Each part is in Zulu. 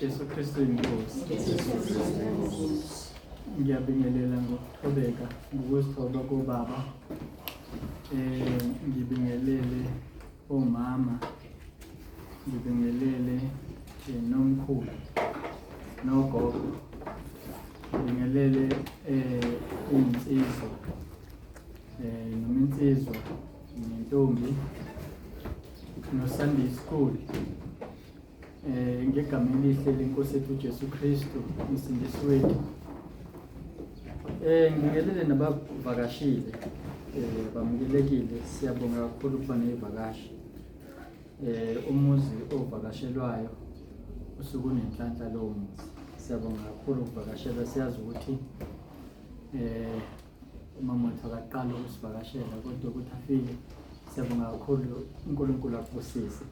Jesu Kristu inkosi. Ngiyabingelela ngokuthobeka ngokuzithoba kobaba. Ngibingelele omama, ngibingelele nomkhulu nogogo, ngibingelele insizwa noma insizwa nentombi no Sunday School. Ngegama elihle lenkosi yethu Jesu Kristu umsindisi wethu. Ngibingelele nabavakashile, bamukelekile, siyabonga kakhulu ukuba nevakashi. Umuzi ovakashelwayo usuku nenhlanhla lowo muzi. Siyabonga kakhulu ukuvakashela, siyazi ukuthi umama wethu akaqala ukusivakashela kodwa ukuthi afike. Siyabonga kakhulu, uNkulunkulu akubusise.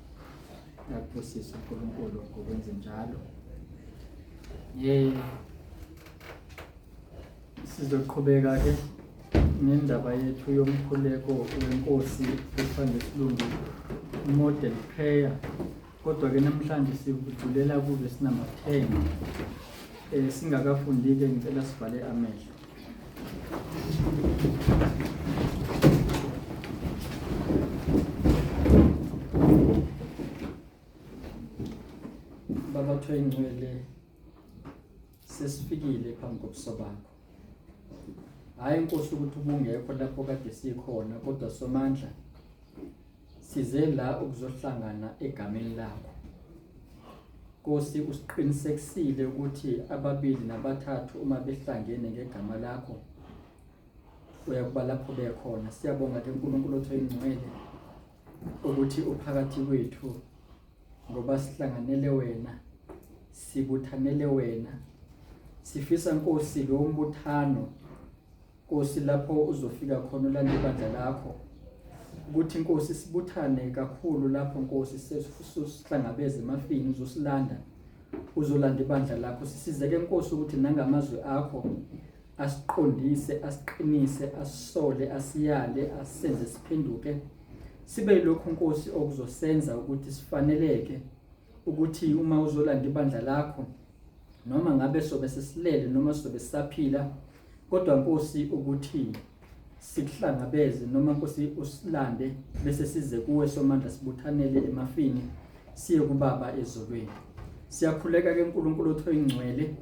Akubusise uNkulunkulu ngokwenza njalo. Sizoqhubeka ke nendaba yethu yomkhuleko wenkosi ekuthiwa ngesilungu model prayer. Kodwa ke namhlanje sivulela kuve sinamba 10. Singakafundi ke ngicela sivale amehlo. Baba wethu engcwele, sesifikile phambi kobuso bakho. Hayi Nkosi ukuthi ubungekho lapho kade sikhona, kodwa somandla size la ukuzohlangana egameni lakho. Nkosi, usiqinisekisile ukuthi ababili nabathathu uma behlangene ngegama lakho uyakuba lapho bekhona. Siyabonga ke uNkulunkulu wethu engcwele ukuthi uphakathi kwethu, ngoba sihlanganele wena, sibuthanele wena. Sifisa Nkosi lo mbuthano Nkosi lapho uzofika khona ulanda ibandla lakho, ukuthi Nkosi sibuthane kakhulu lapho Nkosi sesihlangabeze emafini uzosilanda, uzolanda ibandla lakho. Sisizeke Nkosi ukuthi nangamazwi akho asiqondise, asiqinise, asisole, asiyale, asenze siphenduke. Sibe lokho Nkosi okuzosenza ukuthi sifaneleke ukuthi uma uzolanda ibandla lakho, noma ngabe sobe sesilele noma sobe sisaphila, kodwa Nkosi ukuthi sikuhlangabeze, noma Nkosi usilande bese size kuwe somandla sibuthanele emafini siye kubaba ezolweni. Siyakhuleka ke uNkulunkulu wethu engcwele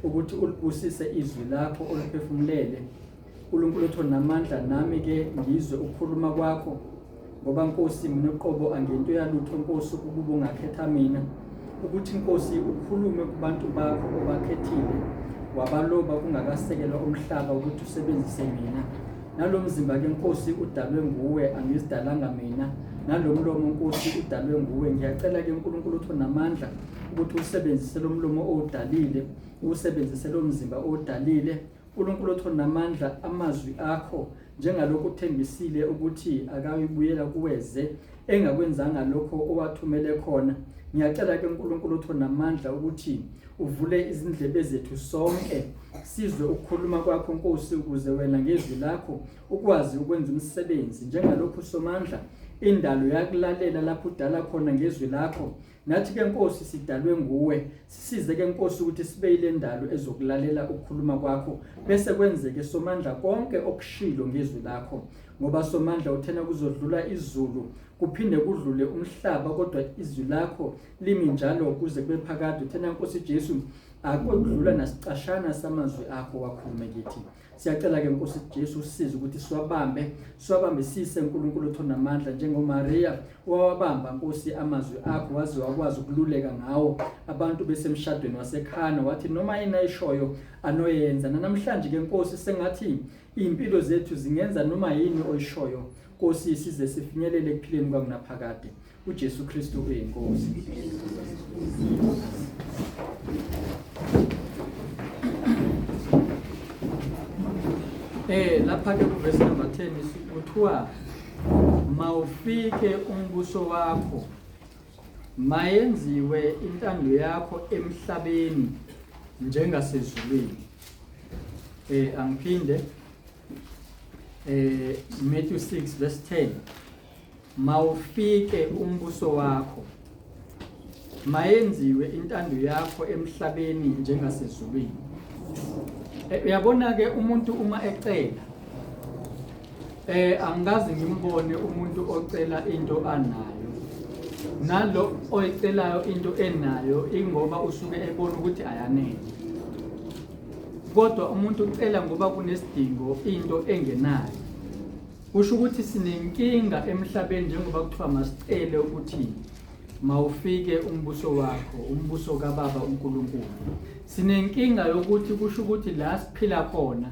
ukuthi ulibusise izwi lakho oliphefumulele. uNkulunkulu wethu namandla, nami ke ngizwe ukukhuluma kwakho, ngoba Nkosi mina uqobo angento yalutho Nkosi ukuba ungakhetha mina, ukuthi Nkosi ukhulume kubantu bakho obakhethile, wabaloba kungakasekelwa umhlaba ukuthi usebenzise mina. Nalomzimba ke Nkosi udalwe nguwe, angizidalanga mina. Nalomlomo Nkosi udalwe nguwe. Ngiyacela ke uNkulunkulu wethu namandla ukuthi usebenzise lo mlomo odalile, usebenzise lo mzimba odalile. uNkulunkulu wethu namandla, amazwi akho njengalokho uthembisile ukuthi akayibuyela kuweze engakwenzanga lokho owathumele khona. Ngiyacela ke uNkulunkulu wethu namandla ukuthi uvule izindlebe zethu sonke sizwe ukukhuluma kwakho Nkosi, ukuze wena ngezwi lakho ukwazi ukwenza umsebenzi njengalokho somandla indalo yakulalela lapho udala khona ngezwi lakho. Nathi ke Nkosi sidalwe nguwe, sisize ke Nkosi ukuthi sibe ile ndalo ezokulalela ukukhuluma kwakho, bese kwenzeke somandla konke okushilo ngezwi lakho. Ngoba somandla uthena kuzodlula izulu kuphinde kudlule umhlaba, kodwa izwi lakho limi njalo kuze kube phakade. Uthena Nkosi Jesu akudlula nasicashana samazwi akho wakhulume kithi. Siyacela ke Nkosi Jesu usize ukuthi siwabambe sise uNkulunkulu wethu namandla, njengoMaria wawabamba Nkosi amazwi akho waze wakwazi ukululeka ngawo abantu besemshadweni wasekhana, wathi noma yena ayishoyo anoyenza. Namhlanje ke Nkosi sengathi impilo zethu zingenza noma yini oyishoyo Nkosi, size sifinyelele ekuphileni kwakunaphakade. uJesu Kristu uyinkosi. Lapha ke kuverse number 10 kuthiwa mawufike umbuso wakho, mayenziwe intando yakho emhlabeni njengasezulwini. Angiphinde Matthew 6 verse 10, mawufike umbuso wakho mayenziwe intando yakho emhlabeni njengasezulwini. Uyabona ke umuntu uma ecela angazi ngimbone umuntu ocela into anayo nalo oyicelayo into enayo ingoba usuke ebona ukuthi ayanele. Kodwa umuntu ucela ngoba kunesidingo into engenayo. Kusho ukuthi sinenkinga emhlabeni njengoba kuthiwa masicele ukuthi mawufike umbuso wakho, umbuso kaBaba uNkulunkulu. Sinenkinga yokuthi kusho ukuthi la siphila khona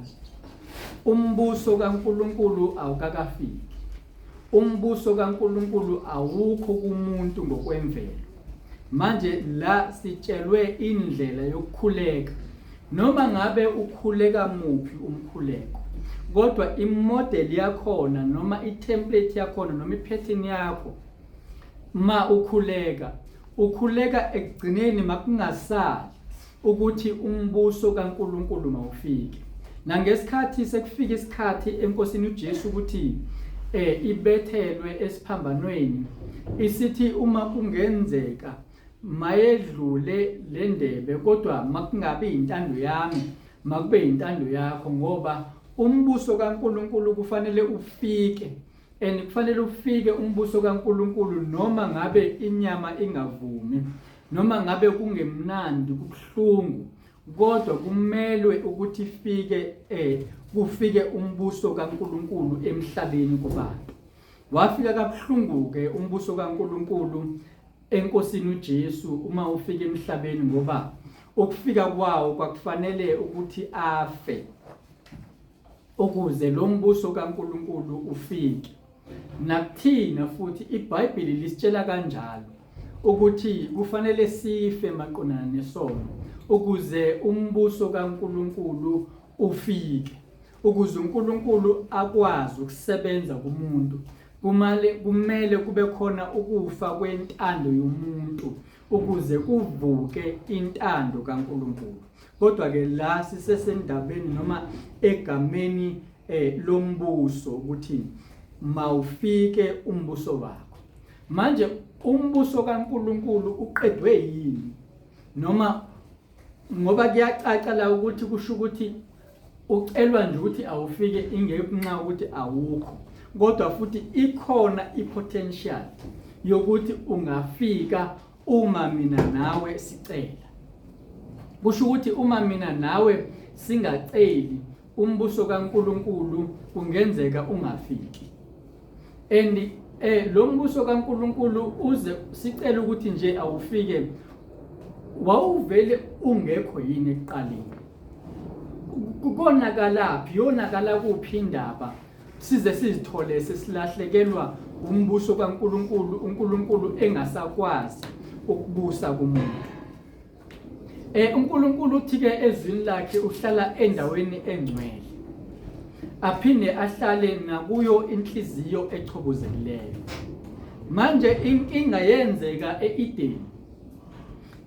umbuso kaNkulunkulu awukakafiki. Umbuso kaNkulunkulu awukho kumuntu ngokwemvelo. Manje la sitshelwe indlela yokukhuleka. Noma ngabe ukhuleka muphi umkhuleko, kodwa imodel yakhona noma itemplate yakhona noma ipattern yakho ma ukhuleka ekugcineni makungasali ukuthi umbuso kaNkulunkulu mawufike. Nangesikhathi sekufika isikhathi enkosini uJesu ukuthi ibethelwe esiphambanweni, isithi uma kungenzeka mayedlule le ndebe kodwa makungabe intando yami makube intando yakho, ngoba umbuso kaNkulunkulu kufanele ufike. And kufanele ufike umbuso kaNkulunkulu noma ngabe inyama ingavumi, noma ngabe kungemnandi kubuhlungu, kodwa kumelwe ukuthi kufike umbuso kaNkulunkulu emhlabeni kubantu. Wafika kabuhlungu ke umbuso kaNkulunkulu enkosini uJesu uma ufika emhlabeni, ngoba ukufika kwawo kwakufanele ukuthi afe ukuze lo mbuso kaNkulunkulu ufike. Nakuthina futhi iBhayibheli lisitshela kanjalo ukuthi kufanele sife maqondana nesono ukuze umbuso kaNkulunkulu ufike, ukuze uNkulunkulu akwazi ukusebenza kumuntu. Kumele kube khona ukufa kwentando yomuntu ukuze kuvuke intando kaNkulunkulu. Kodwa ke la sisesendabeni noma egameni lombuso ukuthi mawufike umbuso wakho. Manje umbuso kaNkulunkulu uqedwe yini? Noma ngoba kuyacaca la ukuthi kusho ukuthi ucelwa nje ukuthi awufike ingekunxa ukuthi awukho, kodwa futhi ikhona ipotential yokuthi ungafika uma mina nawe sicela. Kusho ukuthi uma mina nawe singaceli umbuso kaNkulunkulu kungenzeka ungafiki. And lo mbuso kaNkulunkulu uze sicela ukuthi nje awufike, wawuvele ungekho yini ekuqaleni? Kukonakalaphi? Yonakala kuphi indaba size sizithole sesilahlekelwa umbuso kaNkulunkulu, uNkulunkulu engasakwazi ukubusa kumuntu? uNkulunkulu uthi ke ezwini lakhe uhlala endaweni engcwele, aphinde ahlale nakuyo inhliziyo echobozekileyo. Manje inkinga yenzeka eEdeni.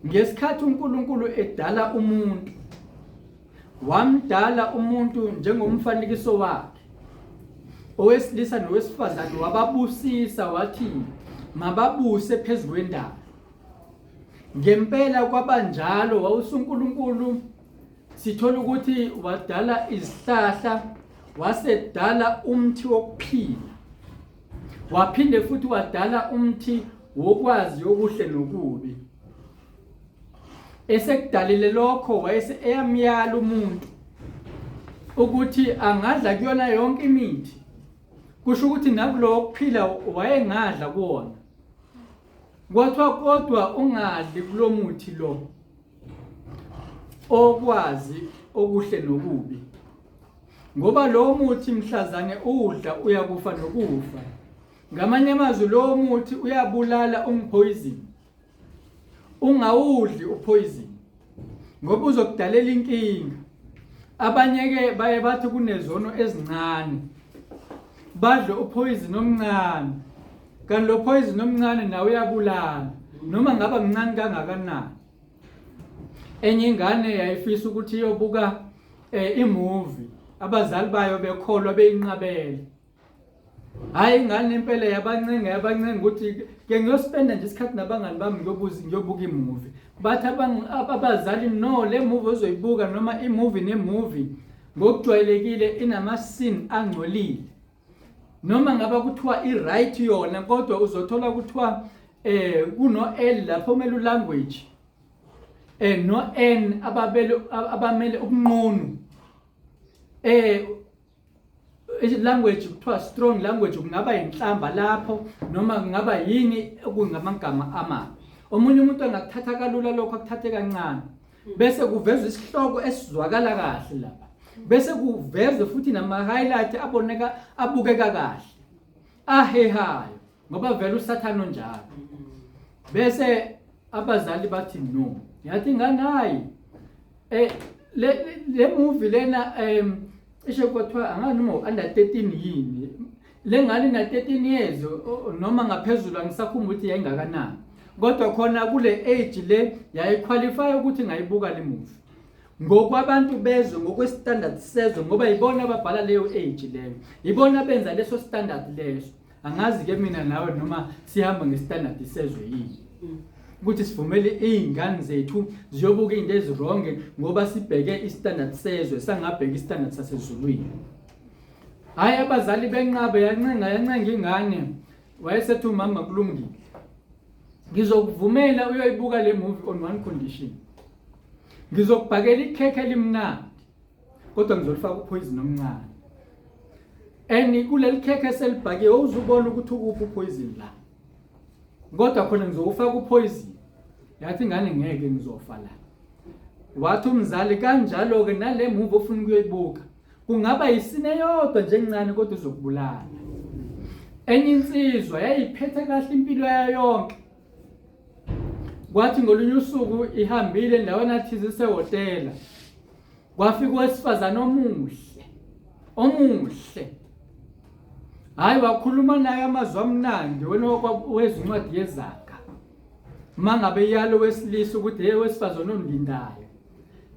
Ngesikhathi uNkulunkulu edala umuntu, wamdala umuntu njengomfanekiso wakhe, owesilisa nowesifazane, wababusisa wathi mababuse phezulu kwendalo. Ngempela kwabanjalo wawusuNkulunkulu. Sithola ukuthi wadala izihlahla, wasedala umthi wokuphila, waphinde futhi wadala umthi wokwazi okuhle nokubi. Esekudalile lokho wayese eyamyala umuntu ukuthi angadla kuyona yonke imithi. Kusho ukuthi nakulo kuphila wayengadla kuona, kodwa ungadli kulo muthi lo okwazi okuhle nokubi, ngoba lo muthi mhlazane udla uyakufa nokufa. Ngamanye amazwi lo muthi uyabulala, ungipoison. Ungawudli upoison ngoba uzokudalela inkinga. Abanye ke baye bathi kunezono ezincane badle upoison omncane, kanti lo poison omncane nawe uyabulala noma ngaba mncane kangakanani. Enye ingane yayifisa ukuthi iyobuka imovie, abazali bayo bekholwa beyinqabele. hayi ingane impela yabancenga ukuthi ke ngiyospenda nje isikhathi nabangani bami ngiyobuka imovie bathi abazali no le movie ozoyibuka noma imovie nemovie ngokujwayelekile inama scene angcolile noma ngaba kuthiwa i-right yona kodwa uzothola kuthiwa kuno L lapho kumele ulanguage no N abamele ukunqunu language kuthiwa strong language kungaba inhlamba lapho noma kungaba yini okungamagama amabi omunye umuntu angakuthatha kalula lokho akuthathe kancane bese kuvezwa isihloko esizwakala kahle lapha bese kuvezwe futhi nama highlight abukeka kahle ahehayo ngoba vele usathana njalo bese abazali bathi no yathi inganayi le movie lena isho kwathiwa anganoma under 13 yini lengane na 13 years noma ngaphezulu angisakhumbula ukuthi yayingakanani kodwa khona kule age le yayiqualify ukuthi ngayibuka le movie ngokwabantu bezwe ngokwestandard sezwe ngoba ibona ababhala leyo age leyo ibona benza leso standard leso angazi ke mina nawe noma sihamba ngestandard sezwe yini ukuthi sivumele izingane zethu ziyobuka into ezironge ngoba sibheke istandard sezwe sangabheka istandard sasezulwini hayi abazali benqabe yancenga ingane wayesethi umama kulungile ngizokuvumela uyoyibuka le movie on one condition ngizokubhakela ikhekhe elimnandi kodwa ngizolifaka upoison omncane kuleli khekhe selibhakiwe uzubona ukuthi ukuphi upoison la kodwa khona ngizofaka upoison yathi ngane ngeke ngizofa la wathi umzali kanjalo ke nale movie ofuna ukuyibuka kungaba isine yodwa nje encane kodwa uzokubulala enye insizwa yayiphethe kahle impilo yayo yonke kwathi ngolunye usuku ihambile endaweni athize sehotela kwafika owesifazana omuhle hayi wakhuluma naye amazwi amnandi wena wezincwadi yezaga mangabe yalo wesilisa ukuthi hey wesifazana ondindayo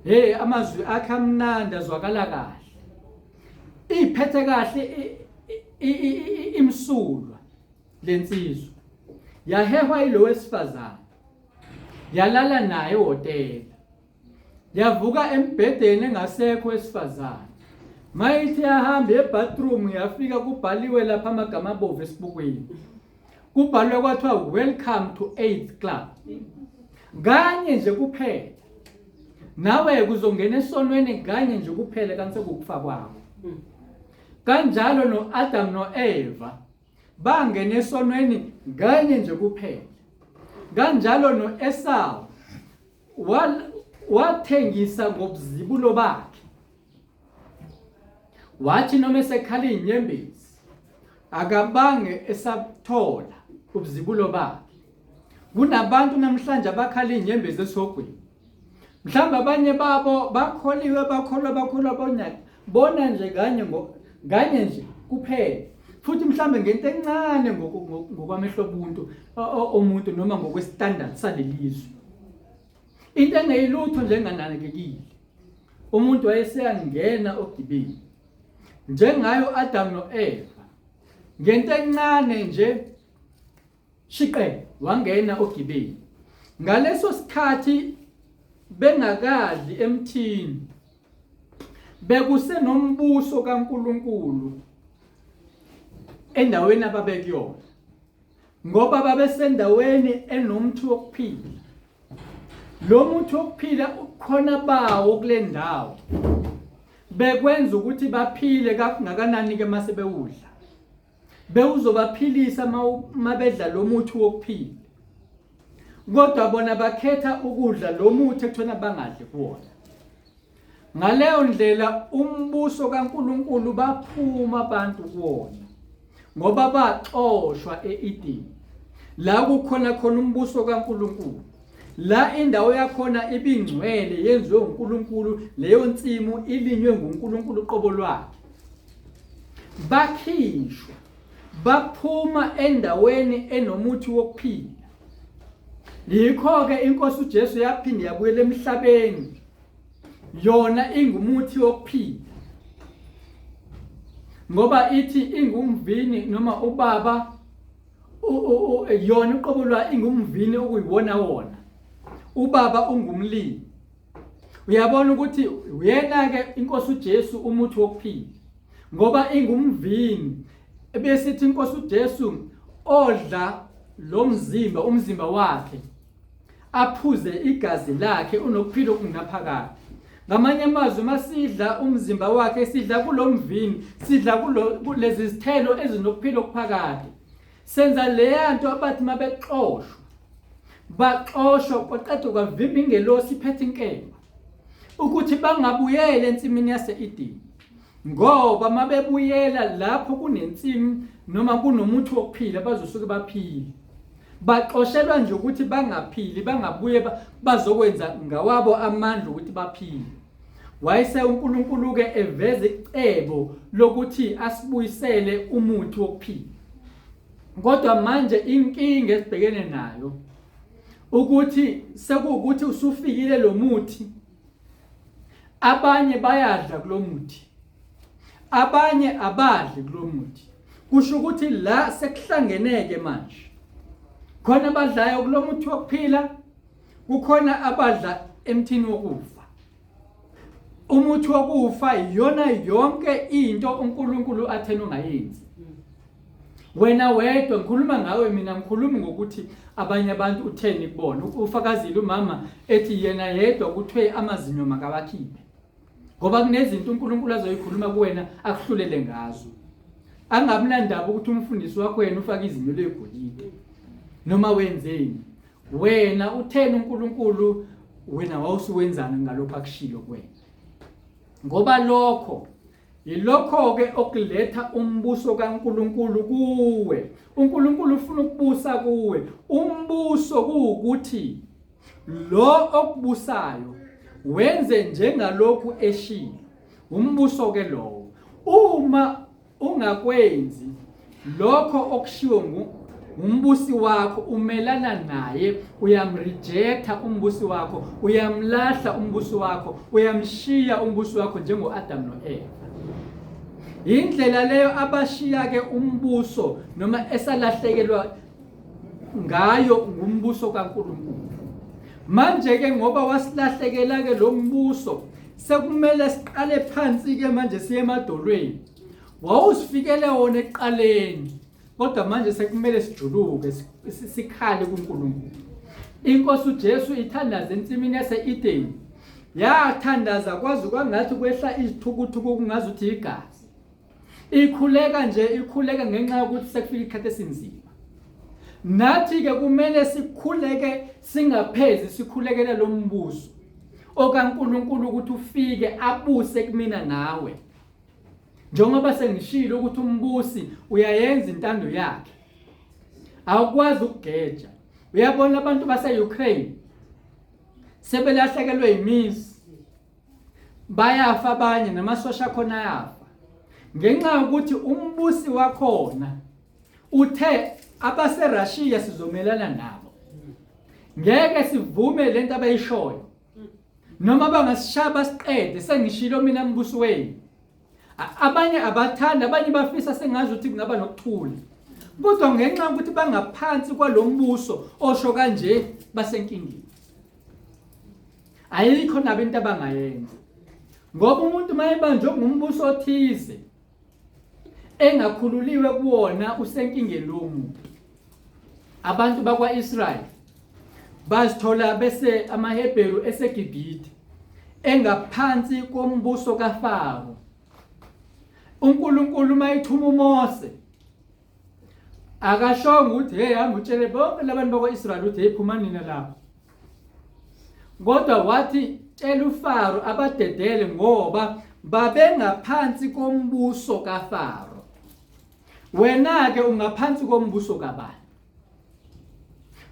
hey amazwi akhe amnandi azwakala kahle iphethe kahle imsulwa lensizwa yahehwa yilo wesifazana yalala naye ehotela yavuka embhedeni engasekho wesifazana mayithi yahamba ebathroom yafika kubhaliwe lapha amagama abovu esibukweni kubhalwe kwathiwa welcome to 8th club kanye nje kuphela nawe kuzongena esonweni kanye nje kuphela kanti sekukufa kwabo kanjalo noAdam noEva bangena esonweni kanye nje kuphela kanjalo noEsau wathengisa ngobuzibulo bakhe wathi noma esekhala inyembezi akabange esathola ubuzibulo bakhe kunabantu namhlanje abakhala inyembezi esogwini mhlawumbe abanye babo bakholwa bona nje kanye nje kuphela futhi mhlawumbe ngento encane ngokwamehlo obuntu omuntu noma ngokwestandard salelizwe into engeyilutho njengananekekile umuntu wayeseyangena ogibeni njengayo Adam noEva ngento encane nje shiqe wangena ogibeni ngaleso sikhathi bengakadli emthini bekusenombuso kaNkulunkulu endaweni ababekuyona ngoba babesendaweni enomthi wokuphila lo muthi wokuphila ukhona bawo kule ndawo bekwenza ukuthi baphile kangakanani ke mase bewudla bewuzobaphilisa mabedla lo muthi wokuphila kodwa bona bakhetha ukudla lo muthi ekuthona bangadli kuwona ngaleyo ndlela umbuso kaNkulunkulu baphuma abantu kuwona ngoba baxoshwa eEden la kukhona umbuso kaNkulunkulu la indawo yakhona ibingcwele yenziwe uNkulunkulu leyo nsimu ilinywe nguNkulunkulu uqobo lwakhe bakhishwa baphuma endaweni enomuthi wokuphila yikho ke inkosi uJesu yaphinde yabuyela emhlabeni yona ingumuthi wokuphila ngoba ithi ingumvini noma ubaba yona uqobo lwa ingumvini okuyiwona wona, ubaba ungumlimi. Uyabona ukuthi uyena ke inkosi uJesu umuthi wokuphila, ngoba ingumvini. Ebesithi inkosi uJesu odla lo mzimba, umzimba wakhe, aphuze igazi lakhe, unokuphila okungaphakathi. Ngamanye amazwi, masidla umzimba wakhe, sidla kulomvini, sidla kulezi zithelo ezinokuphila okuphakathi. Senza leyanto abathi baxoshwa kwaqedwe kwavimba ingelosi iphethe inkemba ukuthi bangabuyela ensimini yase-Edeni, ngoba mabebuyela lapho kunensimi noma kunomuthi wokuphila bazosuke baphile. Baxoshelwa nje ukuthi bangaphili, bangabuye bazokwenza ngawabo amandla ukuthi baphile. Wayese uNkulunkulu ke eveza icebo lokuthi asibuyisele umuthi wokuphila. Kodwa manje inkinga esibhekene nayo ukuthi sekuwukuthi usufikile lo muthi, abanye bayadla kulo muthi, abanye abadli kulo muthi. Kusho ukuthi la sekuhlangeneke manje, khona abadlayo kulo muthi wokuphila, kukhona abadla emthini wokufa. Umuthi wokufa iyona yonke into uNkulunkulu athena ungayenzi. Wena wedwa, ngikhuluma ngawe mina, ngikhuluma ngokuthi abanye abantu utheni kubona. Ufakazile umama ethi yena yedwa kuthiwe amazinyo makawakhiphe, ngoba kunezinto uNkulunkulu azoyikhuluma kuwena akuhlulele ngazo. Angabunandaba ukuthi umfundisi wakho yena ufake izinyo legolide noma wenzeni. Wena utheni uNkulunkulu, wena wawusuwenzana ngalokho akushilo kuwena. Ngoba lokho yilokho ke okuletha umbuso kaNkulunkulu kuwe. uNkulunkulu ufuna ukubusa kuwe. Umbuso kuwukuthi lo okubusayo wenze njengalokhu eshilo. Umbuso ke lowo, uma ungakwenzi lokho okushiwo umbusi wakho, umelana naye, uyamrejecta umbusi wakho, uyamlahla umbusi wakho, uyamshiya umbusi wakho njengo-Adam no-Eva. Indlela leyo abashiya ke umbuso noma esalahlekelwa ngayo ngumbuso kaNkulunkulu. Manje ke ngoba wasilahlekela ke lo mbuso, sekumele siqale phansi ke manje siye emadolweni. Wawusifikele wona eqaleni, kodwa manje sekumele sijuluke sikhale kuNkulunkulu. Inkosi uJesu ithandaza ensimini yase-Edeni, yathandaza kwazi kwangathi kwehla izithukuthuku kungazi ukuthi igazi. Ikhuleka nje, ikhuleka ngenxa yokuthi sekufika isikhathi esinzima. Nathi ke kumele sikhuleke singaphezi, sikhulekele lo mbuso okaNkulunkulu ukuthi ufike abuse kumina nawe. Njengoba sengishilo ukuthi umbusi uyayenza intando yakhe, awukwazi ukugeja. Uyabona abantu base-Ukraine sebelahlekelwe imizi, bayafa abanye, namasosha khona yafa, ngenxa yokuthi umbusi wakhona uthe abaseRussia sizomelana nabo. Ngeke sivume lento abayishoyo, noma bangasishaya basiqede. Sengishilo mina mbusi wenu. Abanye abathanda, abanye bafisa sengazi ukuthi kungaba nokuthula, kodwa ngenxa yokuthi bangaphansi kwalombuso osho kanje basenkingeni. Ayikho nabo into abangayenza, ngoba umuntu mayebanjwe ngumbuso othize engakhululiwe kuwona usenkingeni lo muntu. Abantu bakwa-Israyeli bazithola bese amaHebheru eseGibhithe engaphansi kombuso kaFaro. uNkulunkulu mayithuma uMose akashonga ukuthi hey hamba utshele bonke labantu bakwa-Israyeli ukuthi hey phuma nina lapha, kodwa wathi tshela uFaro abadedele ngoba babengaphansi kombuso kaFaro. Wena ke ungaphansi kombuso kabani?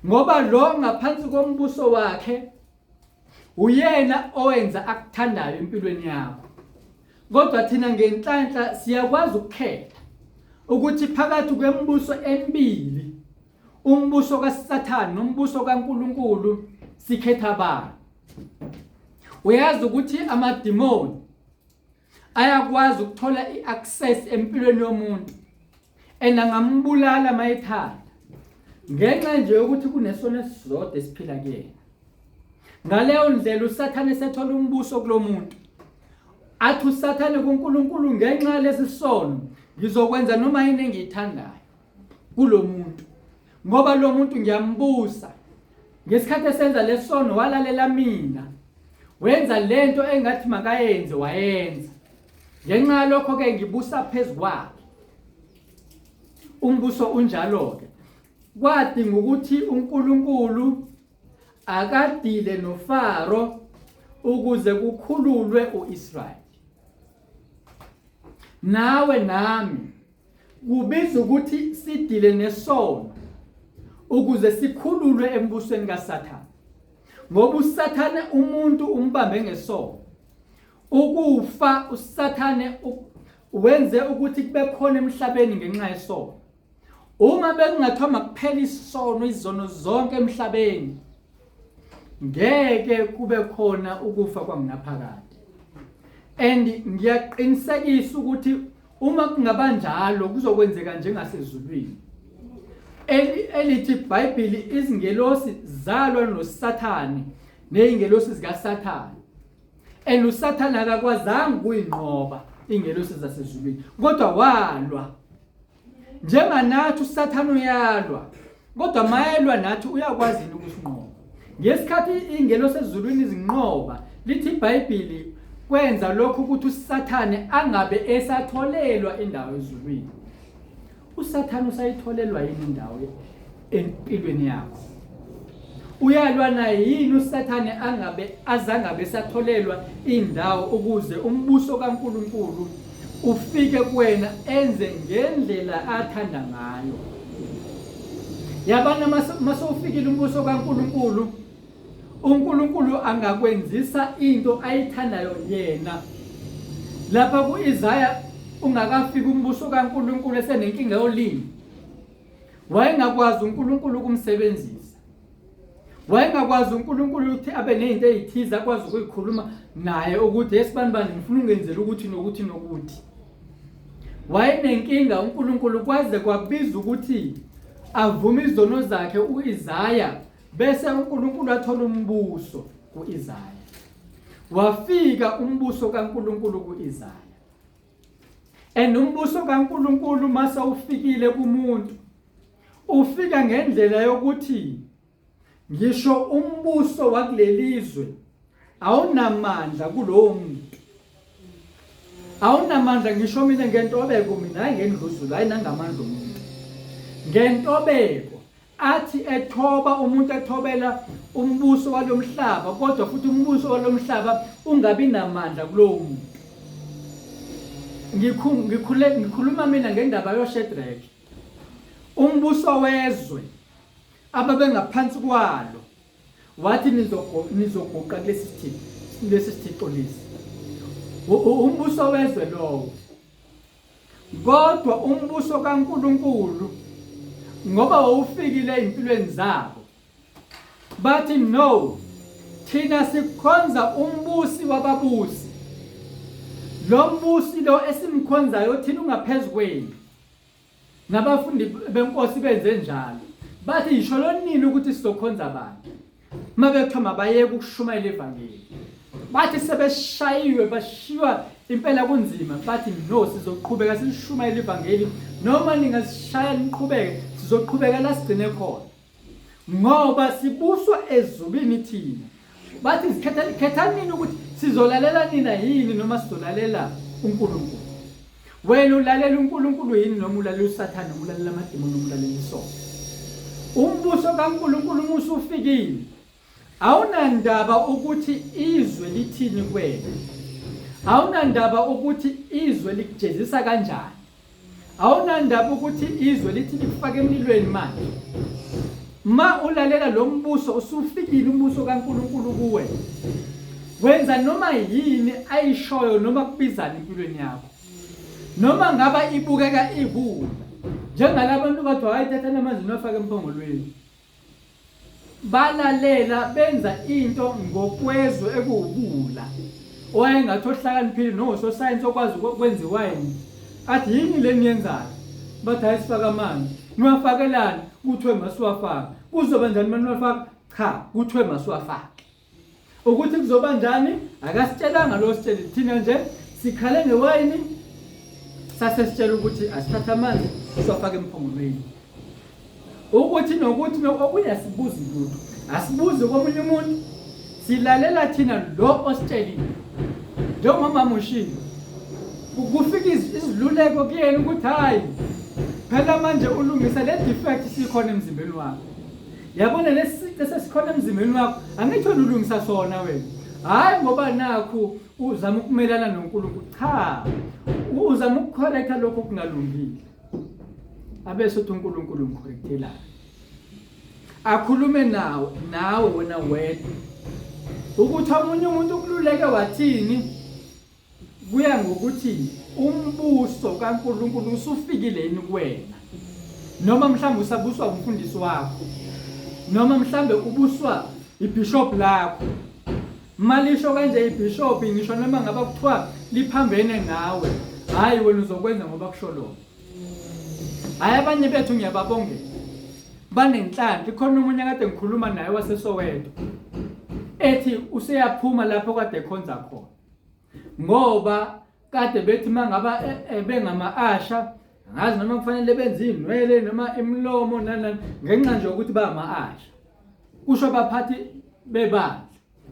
Ngoba lo ngaphansi kombuso wakhe uyena owenza akuthandayo empilweni yakho. Kodwa thina ngenhlanhla siyakwazi ukukhetha ukuthi phakathi kwemibuso emibili, umbuso kaSathane nombuso kaNkulunkulu, sikhetha bani. Uyazi ukuthi amadimoni ayakwazi ukuthola iaccess empilweni yomuntu angambulala mayithanda ngenxa nje ukuthi kunesono esizodwa esiphila kuyena. Ngaleyo ndlela uSathane esethola umbuso kulomuntu. Athi uSathane kuNkulunkulu ngenxa lesi sono ngizokwenza noma yini engiyithandayo kulomuntu. Ngoba lo muntu ngiyambusa. Ngesikhathi esenza lesono walalela mina. Wenza lento engathi makayenze wayenza. Ngenxa lokho ke ngibusa phezulu kwakhe. Umbuso unjalo ke. Kwadinga ukuthi uNkulunkulu akadile noFaro ukuze kukhululwe uIsrael. Nawe nami kubiza ukuthi sidile nesono ukuze sikhululwe embusweni kaSathane. Ngoba uSathane umuntu umbambe ngesono. Ukufa uSathane wenze ukuthi kube khona emhlabeni ngenxa yesono. Uma bekungathiwa makuphela isono izono zonke emhlabeni ngeke kube khona ukufa kwangunaphakade. And ngiyaqinisekisa ukuthi uma kungaba njalo kuzokwenzeka njengasezulwini. Elithi iBhayibheli izingelosi zalwa noSathane nezingelosi zikaSathane. And uSathane akakwazanga ukuyinqoba ingelosi zasezulwini kodwa walwa. Njenganathi uSathane uyalwa kodwa mayelwa nathi uyakwazi ukusinqoba. Ngesikhathi ingelosi ezulwini izinqoba lithi iBhayibheli kwenza lokho ukuthi uSathane angabe esatholelwa indawo ezulwini. uSathane usayitholelwa yini indawo empilweni yakho? Uyalwa naye yini uSathane azangabe esatholelwa indawo ukuze umbuso kaNkulunkulu ufike kuwena enze ngendlela athanda ngayo? Yabana masowufikile umbuso kaNkulunkulu, uNkulunkulu angakwenzisa into ayithandayo yena. Lapha kuIsaya ungakafika umbuso kaNkulunkulu esenenkinga yolimi, wayengakwazi uNkulunkulu ukumsebenzisa. Wayengakwazi uNkulunkulu ukuthi abe nezinto ezithiza akwazi ukuyikhuluma naye ukuthi esibanibani ngifuna ungenzele ukuthi nokuthi nokuthi. Wayenenkinga uNkulunkulu kwaze kwabiza ukuthi avume izono zakhe uIsaya bese uNkulunkulu athola umbuso kuIsaya. Wafika umbuso kaNkulunkulu kuIsaya. Umbuso kaNkulunkulu mase ufikile kumuntu ufika ngendlela yokuthi ngisho umbuso wakulelizwe awunamandla kulowo muntu. Awunamandla ngisho mina ngentobeko mina hayi ngendluzulu hayi nangamandla omuntu. Ngentobeko athi ethoba umuntu ethobela umbuso walomhlaba kodwa futhi umbuso walomhlaba ungabi namandla kulowo muntu. Ngikhuluma mina ngendaba yoShadrach. Umbuso wezwe ababengaphansi kwalo wathi nizoguqa lesi sithixo lesi. Umbuso wezwe lowo. Kodwa umbuso kaNkulunkulu ngoba wawufikile empilweni zabo bathi no, thina sikhonza umbusi wababusi. Lo mbusi lo esimkhonzayo thina ungaphezulu kwenu. Nabafundi benkosi benze njalo. Bathi yisho lonini ukuthi sizokhonza abantu. Mabethoma bayeke ukushumayela ivangeli. Bathi sebeshayiwe bashiwa impela kunzima. Bathi no, sizoqhubeka sishumayela ivangeli noma ningasishaya niqhubeke sizoqhubeka la sigcine khona. Ngoba sibuswa ezulwini thina. Bathi sikhethanini ukuthi sizolalela nina yini noma sizolalela uNkulunkulu. Wena ulalela uNkulunkulu yini noma ulalela uSathane noma ulalela amademoni noma ulalela isono? Umbuso kaNkulunkulu musufikile. Awunandaba ukuthi izwe lithini kuwena. Awunandaba ukuthi izwe likujezisa kanjani. Awunandaba ukuthi izwe lithi likufaka emlilweni manje. Ma ulalela lo mbuso usufikile umbuso kaNkulunkulu kuwe. Wenza noma yini ayishoyo noma kubizana empilweni yakho. Noma ngaba ibukeka ibula. Njengalabantu bathi hayithatha namanzi nofaka emphongolweni. Balalela benza into ngokwezwe ekuwubula wayengathi ohlakaniphile nososayensi okwazi ukwenza iwayini athi yini le niyenzayo bathi ayisifaka amanzi niwafakelani kuthiwe masiwafaka kuzoba njani maniwafaka cha kuthiwe masiwafaka ukuthi kuzoba njani akasitshelanga lo sitshele thina nje sikhale ngewayini sase sitshela ukuthi asithatha amanzi siwafake emphongolweni ukuthi nokuthi okuyasibuza lutho asibuze komunye umuntu silalela thina lo ositshelile njengoba mushilo kufika iziluleko kuyena ukuthi hayi phela manje ulungisa le defect sikhona emzimbeni wakho yabona lesicwe sesikhona emzimbeni wakho angithoni ulungisa sona wena hayi ngoba nakho uzama ukumelana noNkulunkulu cha uzama ukucorrecta lokho kungalungile abese uthi uNkulunkulu umcorrectela akhulume nawe wena wedwa ukuthi omunye umuntu ukululeke wathini kuya ngokuthi umbuso kaNkulunkulu usufikile yini kuwena noma mhlawumbe usabuswa umfundisi wakho noma mhlawumbe ubuswa ibishop lakho malisho kanje ibishop ngisho noma ngaba kuthiwa liphambene nawe hayi wena uzokwenza ngoba kusholo hayi abanye bethu ngiyababongela banenhlanhla ikhona umunye kade ngikhuluma naye waseSoweto ethi useyaphuma lapho kade ekhonza khona ngoba kade bethi mangaba bengama-asha ngazi noma kufanele benze inwele noma imlomo nana ngenxa nje ukuthi bama-asha kusho baphathi bebandla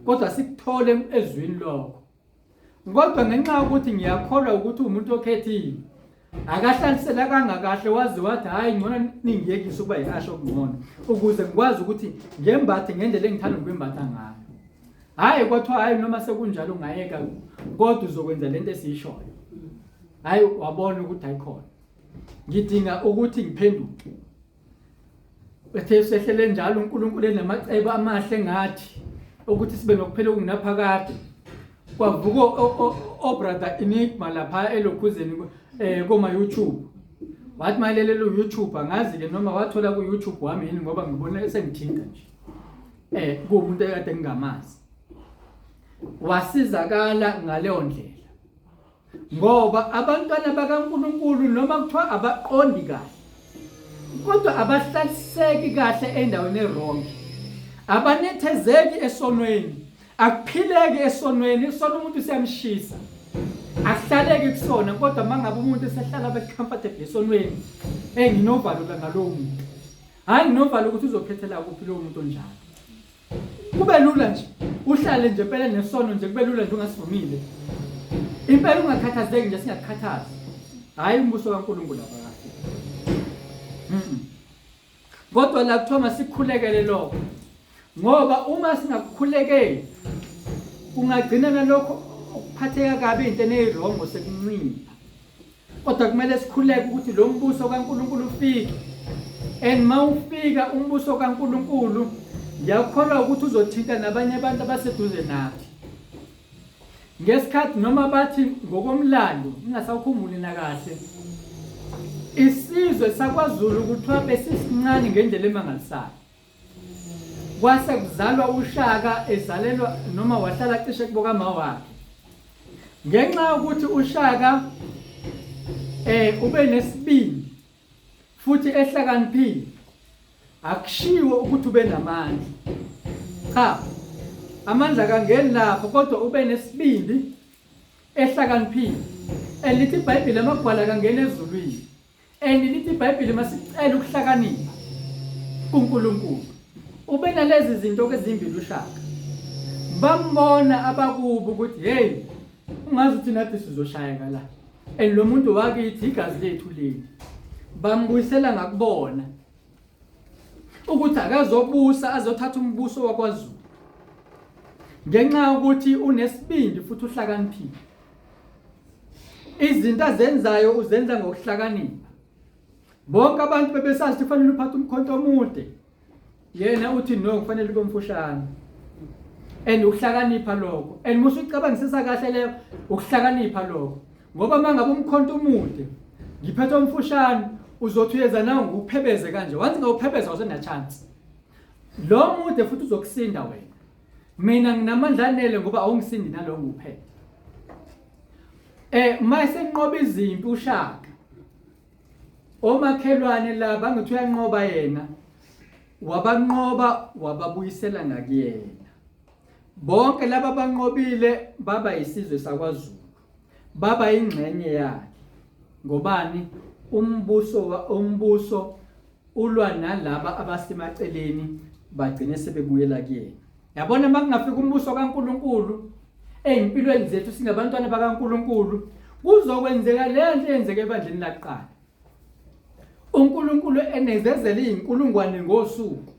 kodwa sikuthole ezwini lokho kodwa ngenxa ukuthi ngiyakholwa ukuthi umuntu okhethile akahlalisela kangakahle wazi wathi hayi ngcono ningiyekise ukuba yi-asha okungcono ukuze ngikwazi ukuthi ngembathe ngendlela engithanda ukwembatha ngayo hayi kwathiwa hayi noma sekunjalo ungayeka kodwa uzokwenza lento esiyishoyo hayi wabona ukuthi ayikhona ngidinga ukuthi ngiphenduke bethe sehlele njalo uNkulunkulu enamacebo amahle ngathi ukuthi sibe nokuphela okungaphakade kwavuka obrother Enigma lapha elokhuzeni koma YouTube wathi mayelele uYouTube angazi ke noma wathola ku YouTube wami yini ngoba ngibona esengithinta nje kumuntu ekade ngingamazi wasizakala ngaleyo ndlela ngoba abantwana bakaNkulunkulu noma kuthiwa abaqondi kahle kodwa abahlaliseki kahle endaweni eronke abanethezeki esonweni akuphileki esonweni isono umuntu siyamshisa akuhlaleki kusona kodwa mangabe umuntu esehlala becomfortable esonweni nginovalo ngalowo muntu hayi nginovalo ukuthi uzokhethela kuphi lowo muntu onjalo kube lula nje uhlale nje phela nesono nje kube lula nje ungasivumile impela ungakhathazeki nje singakukhathazi hayi umbuso kaNkulunkulu lapha kahle kodwa la kuthiwa masikhulekele lokho ngoba uma singakukhulekeli kungagcina nalokho ukuphatheka kabi into eneyirongo sekuncipha kodwa kumele sikhuleke ukuthi lo mbuso kaNkulunkulu ufike mawufika umbuso kaNkulunkulu ngiyakholwa ukuthi uzothinta nabanye abantu abaseduze nathi ngesikhathi noma bathi ngokomlando ngingasawukhumbuli nakahle isizwe sakwaZulu kuthiwa besisincane ngendlela emangalisayo kwase kuzalwa uShaka ezalelwa noma wahlala cishe kuboka mawakhe ngenxa yokuthi uShaka ube nesibindi futhi ehlakaniphile akushiwo ukuthi ube namandla cha amandla kangeni lapho kodwa ube nesibindi ehlakaniphile elithi iBhayibheli amagwala kangena ezulwini lithi iBhayibheli masicela ukuhlakanipha kuNkulunkulu ube nalezi zinto ezimbili uShaka bambona abakubo ukuthi hey ungazi ukuthi nathi sizoshayeka la lo muntu wakithi igazi lethu leli bambuyisela ngakubona ukuthi akazobusa azothatha umbuso wakwaZulu ngenxa ukuthi unesibindi futhi uhlakaniphile izinto azenzayo uzenza ngokuhlakanipha bonke abantu bebesazi ukuthi kufanele uphathe umkhonto omude yena uthi no kufanele ube mfushane ukuhlakanipha lokho musu ucabangisisa kahle leyo ukuhlakanipha lokho ngoba mangabe umkhonto omude ngiphethe umfushane uzothi uyeza nawe nguphebeze kanje wathi ngawuphebeza awusena chance lo mude futhi uzokusinda wena mina nginamandla anele ngoba awungisindi nalo nguphethe mayisenqoba izimpi uShaka omakhelwane laba ngithi uyanqoba yena wabanqoba wababuyisela ngakuyena. Bonke laba abanqobile baba isizwe sakwaZulu, baba ingxenye yakhe. Ngobani? Umbuso ulwa nalaba abasemaceleni bagcine sebebuyela kuyena. Yabona makungafika umbuso kaNkulunkulu empilweni zethu singabantwana bakaNkulunkulu, kuzokwenzeka lento eyenzeke ebandleni laqala. uNkulunkulu enezezela izinkulungwane ngosuku,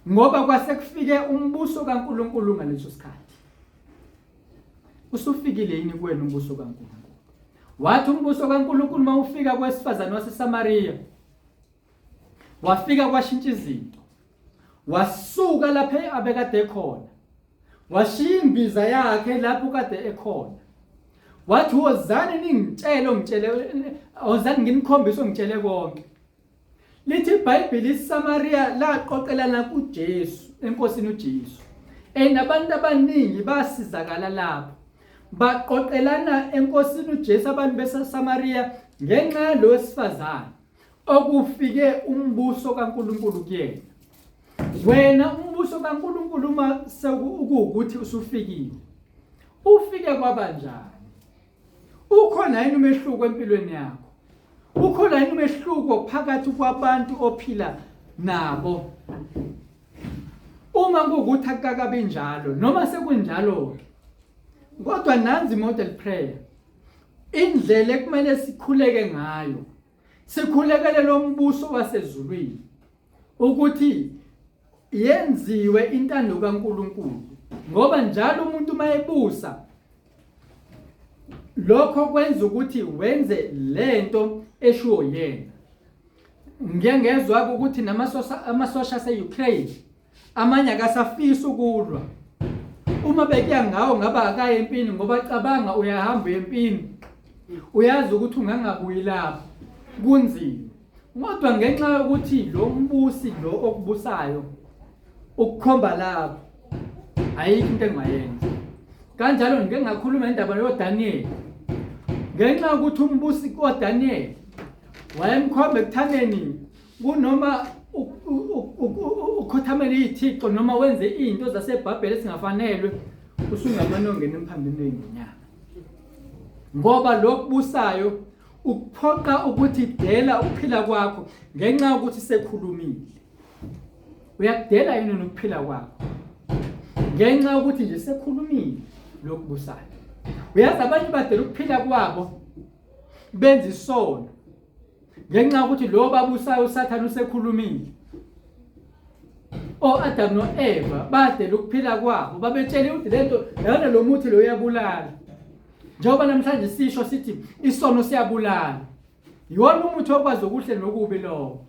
ngoba kwase kufike umbuso kaNkulunkulu ngaleso sikhathi. Usufikile yini kuwena umbuso kaNkulunkulu? Wathi umbuso kaNkulunkulu mawufika kwesifazane waseSamariya, wafika kwashintsha izinto, wasuka lapha abekade ekhona, washiya imbiza yakhe lapho kade ekhona. Wathi wozani ningitshele ozani nginikhombise ngitshele konke. Lithi iBhayibheli iSamariya laqoqelana kuJesu, enkosini uJesu. Nabantu abaningi basizakala lapho. Baqoqelana enkosini uJesu abantu beSamariya ngenxa yalo wesifazane okufike umbuso kaNkulunkulu kuyena. Wena umbuso kaNkulunkulu mase ukuthi usufikile. Ufike kwabanjani? Ukhona yini umehluko empilweni yakho? Ukhona yini umehluko phakathi kwabantu ophila nabo? Uma kuwukuthi akakabi njalo noma sekunjalo, kodwa nanzi model prayer, indlela ekumele sikhuleke ngayo, sikhulekele lo mbuso wasezulwini ukuthi yenziwe intando kaNkulunkulu, ngoba njalo umuntu mayebusa lokho kwenza ukuthi wenze lento eshiwo yena. Ngiyengezwa ukuthi amasosha ase-Ukraine amanye akasafisa ukulwa. Uma bekuya ngawo ngaba akaya empini ngoba cabanga uyahamba empini, uyazi ukuthi ungangabuyi lapho, kunzima. Kodwa ngenxa yokuthi lo mbusi lo okubusayo ukukhomba lapho, ayikho into engayenza. Kanjalo ngike ngakhuluma indaba yoDaniel. Ngenxa yokuthi umbusi koDaniel wayemkhomba ekuthaneni kunoma ukhothamele izithixo noma wenze izinto zaseBhabheli esingafanelwe, usungamanongeni emphambili ngenyanga. Ngoba lokubusayo ukuphoqa ukuthi dela ukuphila kwakho ngenxa yokuthi sekhulumile. Uyakudela yini ukuphila kwakho ngenxa yokuthi nje sekhulumile lokubusayo? Uyazi abanye badela ukuphila kwabo benza isono ngenxa yokuthi lo babusayo uSathane usekhulumile. Adam noEva badela ukuphila kwabo, babetshela ukuthi lento yona lo muthi lo uyabulala. Njengoba namhlanje sisho sithi isono siyabulala, yiwona umuthi okwazi okuhle nokubi lo.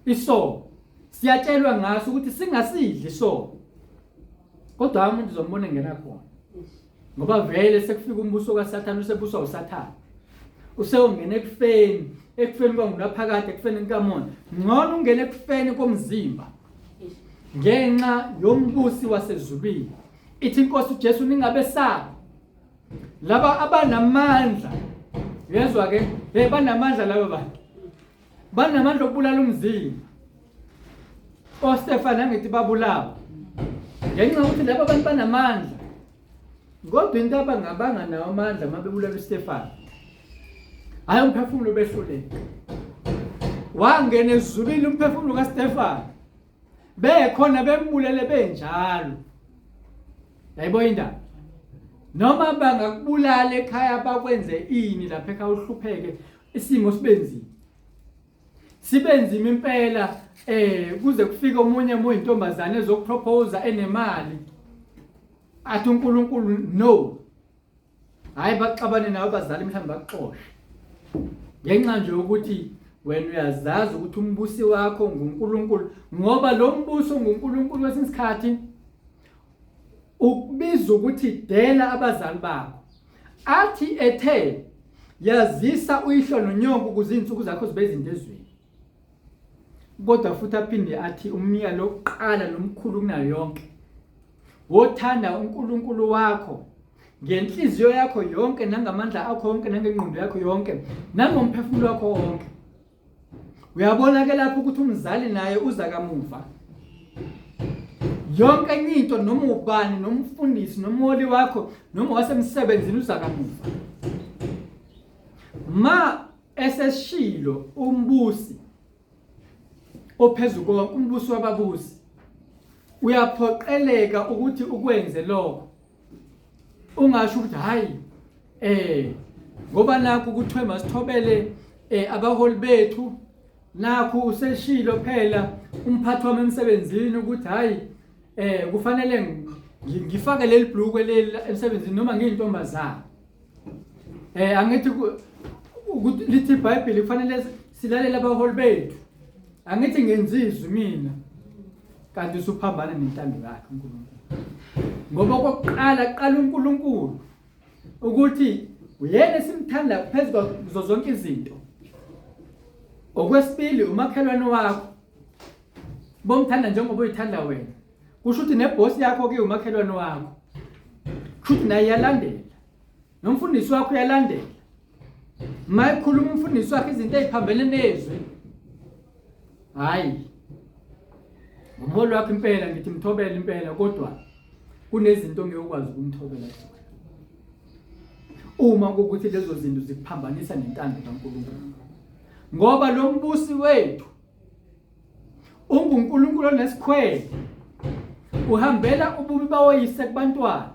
Isono siyatshelwa ngaso ukuthi singasidli isono, kodwa umuntu uzombona ngena khona, ngoba vele sekufika umbuso kaSathane, usebuswa uSathane, usewongena ekufeni kwangunaphakade, ekufeni kaMona. Ngcono ungene ekufeni komzimba ngenxa yombusi wasezulwini. Ithi inkosi uJesu ningabesabi laba abanamandla. Yezwa ke, banamandla labo bantu, banamandla okubulala umzimba. oStefan angithi babulawa ngenxa ukuthi laba abantu banamandla, kodwa into abangabanga nawo amandla mabebulala uStefan, hayi umphefumulo behluleka. Wangena ezulwini umphefumulo kaStefan, bekhona bembulele benjalo. Yayibo indaba, noma bangakubulala ekhaya bakwenze ini lapha ekhaya uhlupheke, isimo sibenzima impela, kuze kufike omunye intombazane ezokupropose enemali, athi uNkulunkulu no, hayi baxabane nawo abazali mhlawumbe baxoxe ngenxa nje ukuthi wena uyazazi ukuthi umbusi wakho nguNkulunkulu, ngoba lo mbuso nguNkulunkulu wesikhathi ukubiza ukuthi dela abazali bakho. Athi ethe yazisa uyihlo nonyoko ukuze izinsuku zakho zibe izinto ezweni. Kodwa futhi aphinde athi umyalo lokuqala nomkhulu kunayo yonke, wothanda uNkulunkulu wakho ngenhliziyo yakho yonke nangamandla akho yonke nangengqondo yakho yonke nangomphefumulo wakho wonke. Uyabona ke lapho ukuthi umzali naye uza kamuva. Yonke enye into noma ubani noma umfundisi noma umholi wakho noma wasemsebenzini uza kamuva. Ma eseshilo umbusi ophezulu konke, umbusi wababusi, uyaphoqeleka ukuthi ukwenze lokho. Ungasho ukuthi hayi ngoba nakho kuthiwe masithobele abaholi bethu, nakho useshilo phela umphathi wami emsebenzini ukuthi hayi kufanele ngifake leli bhlukwe leli emsebenzini noma ngiyintombazana. Angithi ukuthi lithi iBhayibheli kufanele silalela abaholi bethu. Angithi ngenzizwe mina kanti usuphambana nentando yakhe uNkulunkulu. Ngoba kokuqala uNkulunkulu ukuthi uyena simthanda phezulu kuzo zonke izinto. Okwesibili umakhelwane wakho bomthanda njengoba uyithanda wena. Kusho ukuthi nebosi yakho ke umakhelwane wakho. Kusho ukuthi naye yalandela. Nomfundisi wakho uyalandela. Mayikhuluma umfundisi wakho izinto eziphambene nezwe. Hayi. Umholi wakho impela ngithi mthobele impela kodwa kunezinto ongeke ukwazi ukumthobela zona. Uma ukuthi lezo zinto zikuphambanisa nentando kaNkulunkulu. Ngoba lo mbusi wethu unguNkulunkulu onesikhwele. Uhambela ububi bawoyise kubantwana.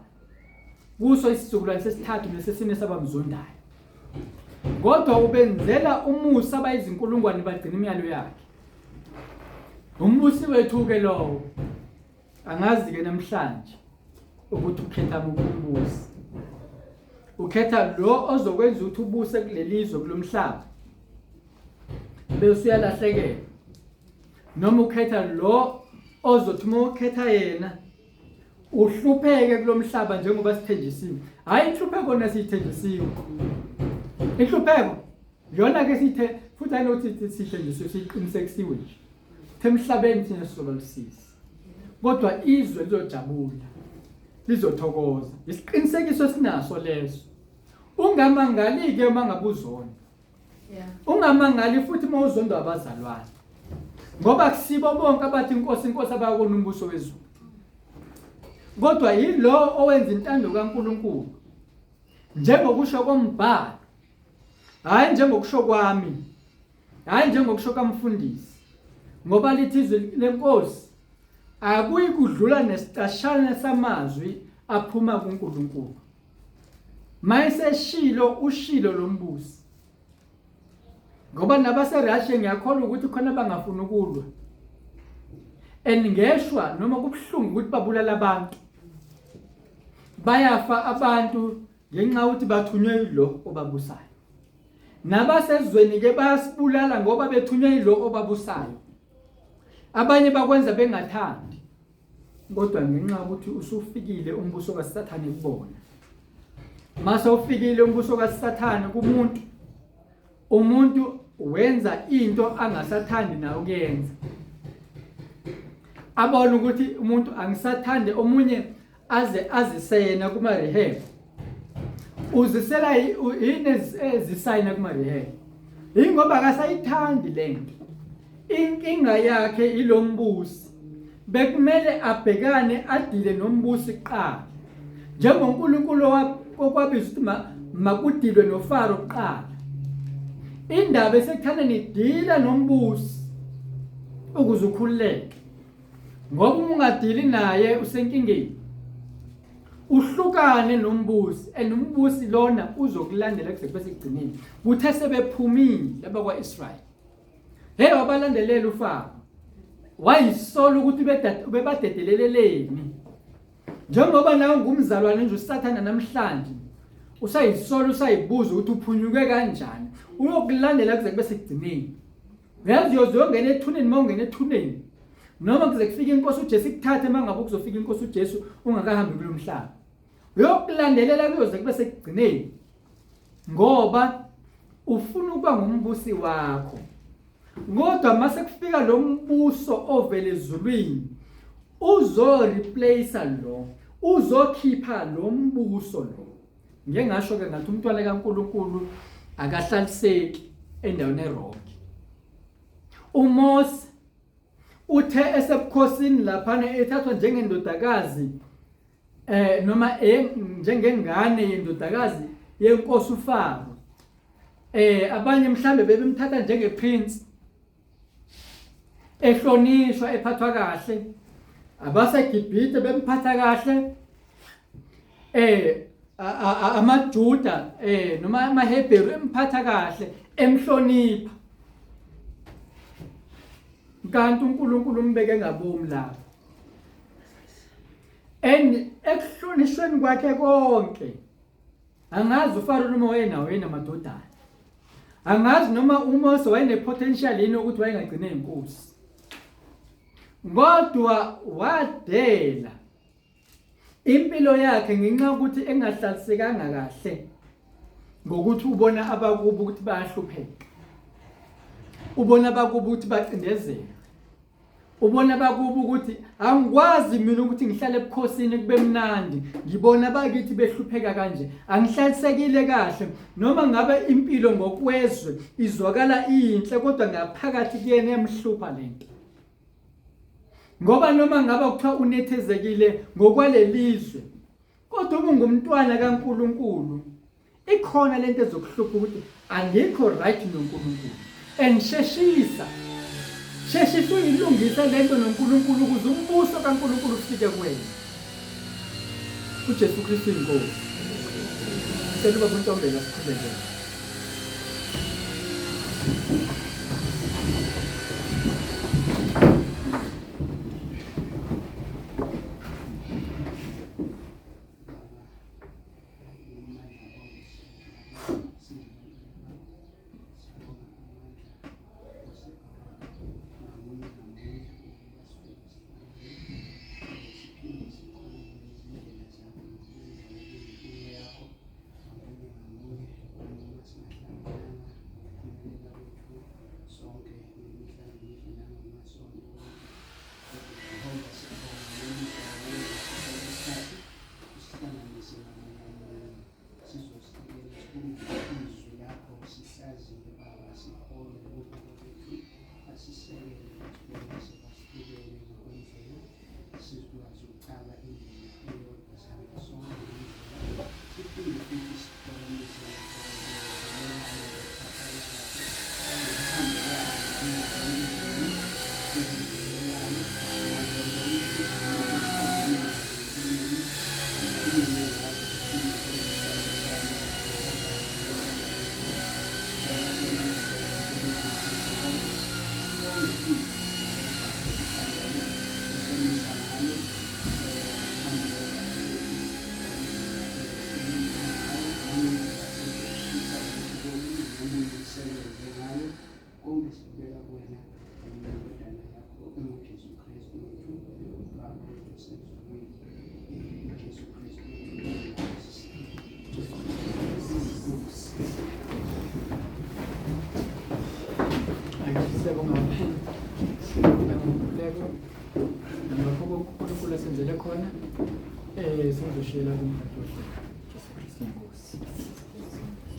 Kuso isizukulwane sesithathu nesesine sabamzondayo. Kodwa ubenzela umusa abayizinkulungwane bagcina imiyalo yakhe. Umbusi wethu ke lowo angazi ke namhlanje ukuthi ukhetha umbusi. Ukhetha lo ozokwenza ukuthi ubuse kulelizwe kulomhlaba. Bese uyalahlekela. Noma ukhetha lo ozothi uma ukhetha yena uhlupheke kulomhlaba njengoba sithenjisiwe. Hayi inhlupheko kona sithenjisiwe. Inhlupheko yona ke sithe futhi ayinokuthi sithenjisiwe siqinisekisiwe nje. Emhlabeni thina sizoba lusisi. Kodwa izwe lizojabula. Lizothokoza. Isiqinisekiso sinaso leso. Ungamangali ke mangabuzona. Ungamangali futhi mawuzondwa abazalwane. Ngoba kusibo bonke abathi inkosi abayakona umbuso wezulu. Kodwa yilo owenza intando kaNkulunkulu. Njengokusho kombhalo. Hayi njengokusho kwami. Hayi njengokusho kamfundisi. Ngoba lithi izwi lenkosi akuyi kudlula nesicashana samazwi aphuma kuNkulunkulu. Mayiseshilo ushilo lombusi. Ngoba nabaseRussia ngiyakholwa ukuthi khona bangafuni ukulwa. Ngeshwa noma kubhlungu ukuthi babulala abantu. Bayafa abantu ngenxa ukuthi bathunywe yilo obabusayo. Nabasezweni ke bayasibulala ngoba bethunywe yilo obabusayo. Abanye bakwenza bengathandi. Kodwa ngenxa ukuthi usufikile umbuso kaSathane kubona. Mase ufikile umbuso kaSathane kumuntu. Umuntu wenza into angasathandi na ukuyenza. Abona ukuthi umuntu angisathande omunye azisena kuma rehab. Uzisela yini ezisayina kuma rehab. Ingoba akasayithandi lento. Inkinga yakhe ilombusi. Bekumele abhekane adile nombusi kuqala. NjengoNkulunkulu okwabiza ukuthi makudilwe noFaro kuqala. Indaba esekuthana nidila nombusi ukuze ukhululeke. Ngoba uma ungadili naye usenkingeni. Uhlukane nombusi, nombusi lona uzokulandela kuze bese kugcinile. Kuthe sebephumile laba kwaIsrael. Hey wabalandelela uFaro. Wayisola ukuthi bebadedeleleleni. Njengoba nawe ngumzalwane nje uSathane namhlanje. Usayisola usayibuza ukuthi uphunyuke kanjani. Uyokulandela kuze bese kugcinile. Uyazi uzongena ethuneni mawungena ethuneni. Noma kuze kufike inkosi uJesu ikuthathe mangabe kuzofika inkosi uJesu ungakahambi kulomhlaba. Uyokulandelela kuyoze bese kugcinile. Ngoba ufuna ukuba ngumbusi wakho. Kodwa mase kufika lo mbuso ovele ezulwini uzo replace lo, uzokhipha lo mbuso lo. ngeke ngasho ke ngathi umntwana kaNkulunkulu akahlaliseki endaweni eronke. uMose uthe esebukhosini laphana ethathwa njengendodakazi noma njengengane yendodakazi yenkosi uFaro. Abanye mhlambe bebemthatha njengeprince ehlonishwa ephathwa kahle. AbaseGibhite bemphatha kahle. AmaJuda noma amaHebheru emphatha kahle emhlonipha. Kanti uNkulunkulu umbeke ngabomu lapho. Ekuhlonishweni kwakhe konke, angazi uFaro noma wayenawo enamadodana. Angazi noma uMose wayene-potential yini ukuthi wayengagcina inkosi. Kodwa wadela impilo yakhe ngenxa ukuthi engahlalisekanga kahle ngokuthi ubona abakubo ukuthi bayahlupheka. Ubona abakubo ukuthi bacindezela. Ubona abakubo ukuthi angikwazi mina ukuthi ngihlale ebukhosini kube mnandi. Ngibona abakithi behlupheka kanje. Angihlalisekile kahle noma ngabe impilo ngokwezwe izwakala inhle kodwa ngaphakathi kuyena emhlupha lento. Ngoba noma ngaba kuthiwa unethezekile ngokwalelizwe kodwa ungumntwana kaNkulunkulu, ikhona lento ezokuhlupha ukuthi angikho right noNkulunkulu. Engisheshisa uyilungisa lento noNkulunkulu ukuze umbuso kaNkulunkulu ufike kuwena. uJesu Kristu inkosi. Sicela uba kuntombela siqhubeke.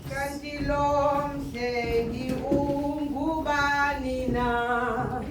Kanti lo mhlengi ungubani na?